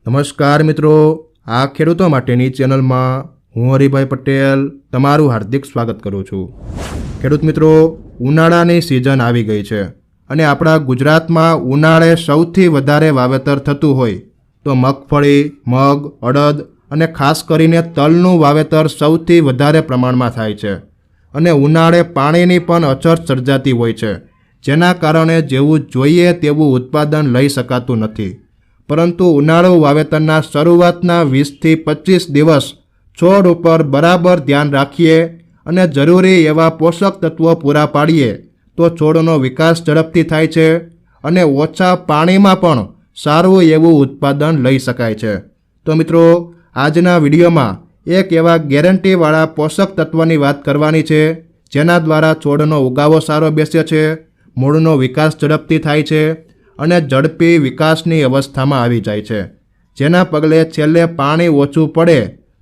નમસ્કાર મિત્રો, આ ખેડૂતો માટેની ચેનલમાં હું હરિભાઈ પટેલ તમારું હાર્દિક સ્વાગત કરું છું। ખેડૂત મિત્રો, ઉનાળાની સિઝન આવી ગઈ છે અને આપણા ગુજરાતમાં ઉનાળે સૌથી વધારે વાવેતર થતું હોય તો મગફળી, મગ, અડદ અને ખાસ કરીને તલનું વાવેતર સૌથી વધારે પ્રમાણમાં થાય છે અને ઉનાળે પાણીની પણ અછત સર્જાતી હોય છે, જેના કારણે જેવું જોઈએ તેવું ઉત્પાદન લઈ શકાતું નથી। પરંતુ ઉનાળુ વાવેતરના શરૂઆતના 20થી 25 દિવસ છોડ ઉપર બરાબર ધ્યાન રાખીએ અને જરૂરી એવા પોષક તત્વો પૂરા પાડીએ તો છોડનો વિકાસ ઝડપથી થાય છે અને ઓછા પાણીમાં પણ સારું એવું ઉત્પાદન લઈ શકાય છે। તો મિત્રો, આજના વિડીયોમાં એક એવા ગેરંટીવાળા પોષક તત્વની વાત કરવાની છે જેના દ્વારા છોડનો ઉગાવો સારો બેસે છે, મૂળનો વિકાસ ઝડપથી થાય છે અને ઝડપી વિકાસની અવસ્થામાં આવી જાય છે, જેના પગલે છેલ્લે પાણી ઓછું પડે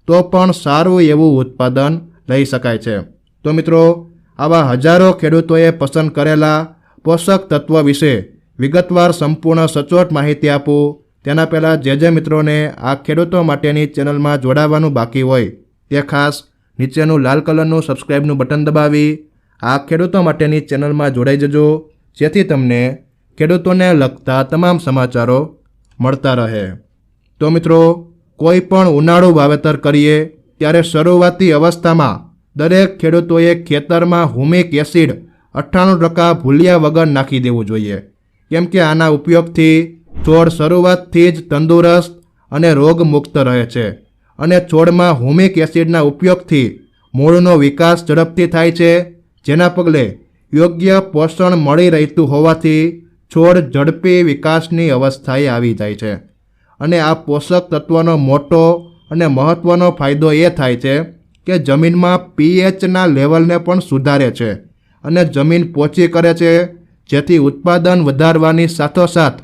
તો પણ સારું એવું ઉત્પાદન લઈ શકાય છે। તો મિત્રો, આવા હજારો ખેડૂતોએ પસંદ કરેલા પોષક તત્વ વિશે વિગતવાર સંપૂર્ણ સચોટ માહિતી આપું તેના પહેલાં જે મિત્રોને આ ખેડૂતો માટેની ચેનલમાં જોડાવાનું બાકી હોય તે ખાસ નીચેનું લાલ કલરનું સબસ્ક્રાઈબનું બટન દબાવી આ ખેડૂતો માટેની ચેનલમાં જોડાઈ જજો, જેથી તમને ખેડૂતોને લગતા તમામ સમાચારો મળતા રહે। તો મિત્રો, કોઈ પણ ઉનાળુ વાવેતર કરીએ ત્યારે શરૂઆતી અવસ્થામાં દરેક ખેડૂતોએ ખેતરમાં હુમિક એસિડ 98% ભૂલ્યા વગર નાખી દેવું જોઈએ, કેમ કે આના ઉપયોગથી છોડ શરૂઆતથી જ તંદુરસ્ત અને રોગમુક્ત રહે છે અને છોડમાં હુમિક એસિડના ઉપયોગથી મૂળનો વિકાસ ઝડપથી થાય છે, જેના પગલે યોગ્ય પોષણ મળી રહેતું હોવાથી છોડ ઝડપી વિકાસની અવસ્થાએ આવી જાય છે અને આ પોષક તત્વનો મોટો અને મહત્ત્વનો ફાયદો એ થાય છે કે જમીનમાં પીએચના લેવલને પણ સુધારે છે અને જમીન પોચી કરે છે, જેથી ઉત્પાદન વધારવાની સાથોસાથ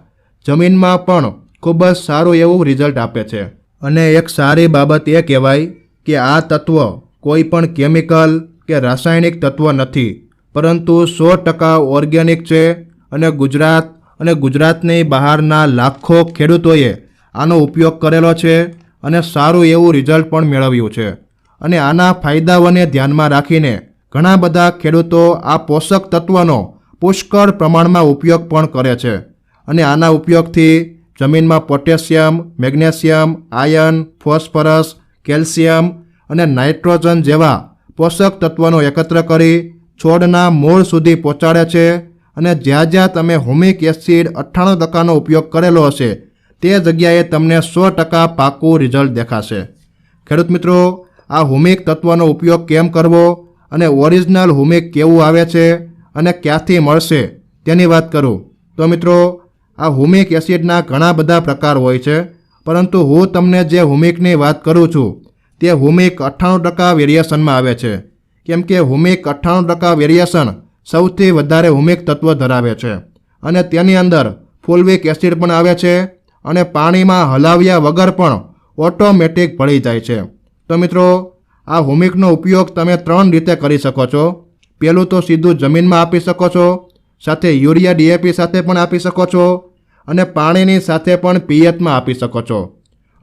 જમીનમાં પણ ખૂબ જ સારું એવું રિઝલ્ટ આપે છે। અને એક સારી બાબત એ કહેવાય કે આ તત્વ કોઈ પણ કેમિકલ કે રાસાયણિક તત્વ નથી, પરંતુ 100% ઓર્ગેનિક છે અને ગુજરાત અને ગુજરાતની બહારના લાખો ખેડૂતોએ આનો ઉપયોગ કરેલો છે અને સારું એવું રિઝલ્ટ પણ મેળવ્યું છે અને આના ફાયદાઓને ધ્યાનમાં રાખીને ઘણા બધા ખેડૂતો આ પોષક તત્વનો પુષ્કળ પ્રમાણમાં ઉપયોગ પણ કરે છે અને આના ઉપયોગથી જમીનમાં potassium, magnesium, iron, phosphorus, calcium અને નાઇટ્રોજન જેવા પોષક તત્વોનો એકત્ર કરી છોડના મૂળ સુધી પહોંચાડે છે અને જ્યાં તમે હુમિક એસિડ 98%નો ઉપયોગ કરેલો હશે તે જગ્યાએ તમને 100% પાકું રિઝલ્ટ દેખાશે। ખેડૂત મિત્રો, આ હુમિક તત્વનો ઉપયોગ કેમ કરવો અને ઓરિજિનલ હુમિક કેવું આવે છે અને ક્યાંથી મળશે તેની વાત કરું તો મિત્રો, આ હુમિક એસિડના ઘણા બધા પ્રકાર હોય છે, પરંતુ હું તમને જે હુમિકની વાત કરું છું તે હુમિક 98% વેરિએશનમાં આવે છે, કેમ કે હુમિક 98% વેરિએશન સૌથી વધારે હુમિક તત્વ ધરાવે છે અને તેની અંદર ફુલવિક એસિડ પણ આવે છે અને પાણીમાં હલાવ્યા વગર પણ ઓટોમેટિક ભળી જાય છે। તો મિત્રો, આ હુમિકનો ઉપયોગ તમે 3 રીતે કરી શકો છો। પહેલું તો સીધું જમીનમાં આપી શકો છો, સાથે યુરિયા DAP સાથે પણ આપી શકો છો અને પાણીની સાથે પણ પિયતમાં આપી શકો છો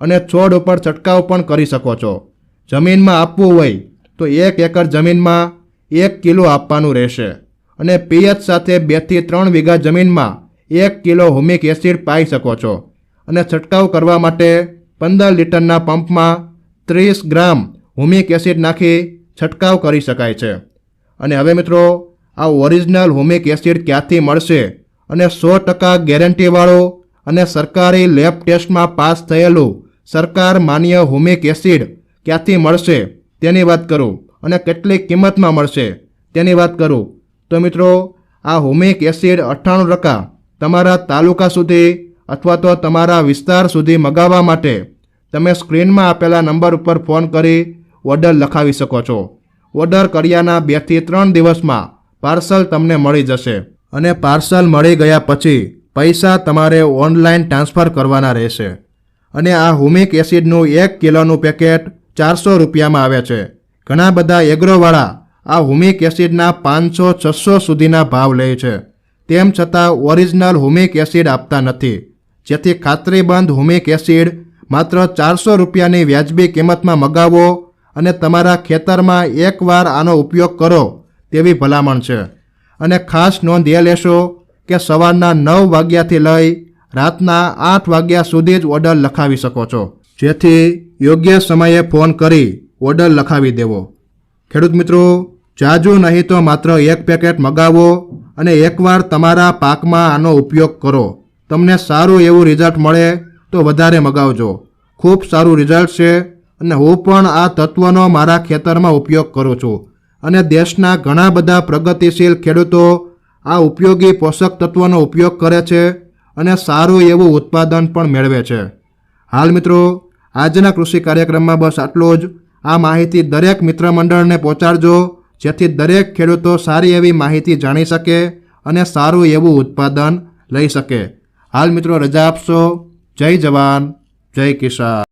અને છોડ ઉપર છંટકાવ પણ કરી શકો છો। જમીનમાં આપવું હોય તો 1 એકર જમીનમાં 1 કિલો આપવાનું રહેશે અને પિયત સાથે 2 થી 3 વીઘા જમીનમાં 1 કિલો હુમિક એસિડ પાઈ શકો છો અને છંટકાવ કરવા માટે 15 લીટરના પંપમાં 30 ગ્રામ હુમિક એસિડ નાખી છંટકાવ કરી શકાય છે। અને હવે મિત્રો, આ ઓરિજિનલ હુમિક એસિડ ક્યાંથી મળશે અને 100% ગેરંટીવાળું અને સરકારી લેબ ટેસ્ટમાં પાસ થયેલું સરકાર માન્ય હુમિક એસિડ ક્યાંથી મળશે તેની વાત કરું અને કેટલી કિંમતમાં મળશે તેની વાત કરું તો મિત્રો, આ હુમિક એસિડ 98% તમારા તાલુકા સુધી અથવા તો તમારા વિસ્તાર સુધી મગાવવા માટે તમે સ્ક્રીનમાં આપેલા નંબર ઉપર ફોન કરી ઓર્ડર લખાવી શકો છો। ઓર્ડર કર્યાના 2 થી 3 દિવસમાં પાર્સલ તમને મળી જશે અને પાર્સલ મળી ગયા પછી પૈસા તમારે ઓનલાઈન ટ્રાન્સફર કરવાના રહેશે અને આ હુમિક એસિડનું 1 કિલોનું પેકેટ 400 રૂપિયામાં આવે છે। ઘણા બધા એગ્રોવાળા આ હુમિક એસિડના 500-600 સુધીના ભાવ લે છે, તેમ છતાં ઓરિજિનલ હુમિક એસિડ આપતા નથી, જેથી ખાતરીબંધ હુમિક એસિડ માત્ર 400 રૂપિયાની વ્યાજબી કિંમતમાં મગાવો અને તમારા ખેતરમાં એકવાર આનો ઉપયોગ કરો તેવી ભલામણ છે. અને ખાસ નોંધ એ લેશો કે સવારના 9 વાગ્યાથી લઈ રાતના 8 વાગ્યા સુધી જ ઓર્ડર લખાવી શકો છો, જેથી યોગ્ય સમયે ફોન કરી ઓર્ડર લખાવી દેવો. ખેડૂત મિત્રો, જાજુ નહીં તો માત્ર 1 પેકેટ મગાવો અને એકવાર તમારા પાકમાં આનો ઉપયોગ કરો. તમને સારું એવું રિઝલ્ટ મળે તો વધારે મગાવજો. ખૂબ સારું રિઝલ્ટ છે અને હું પણ આ તત્વનો મારા ખેતરમાં ઉપયોગ કરું છું અને દેશના ઘણા બધા પ્રગતિશીલ ખેડૂતો આ ઉપયોગી પોષક તત્વોનો ઉપયોગ કરે છે અને સારું એવું ઉત્પાદન પણ મેળવે છે. હાલ મિત્રો, આજના કૃષિ કાર્યક્રમમાં બસ આટલું જ. આ માહિતી દરેક મિત્ર મંડળને પહોંચાડજો, જેથી દરેક ખેડૂતો સારી એવી માહિતી જાણી શકે અને સારું એવું ઉત્પાદન લઈ શકે. હાલ મિત્રો, રજા આપશો. જય જવાન, જય કિસાન.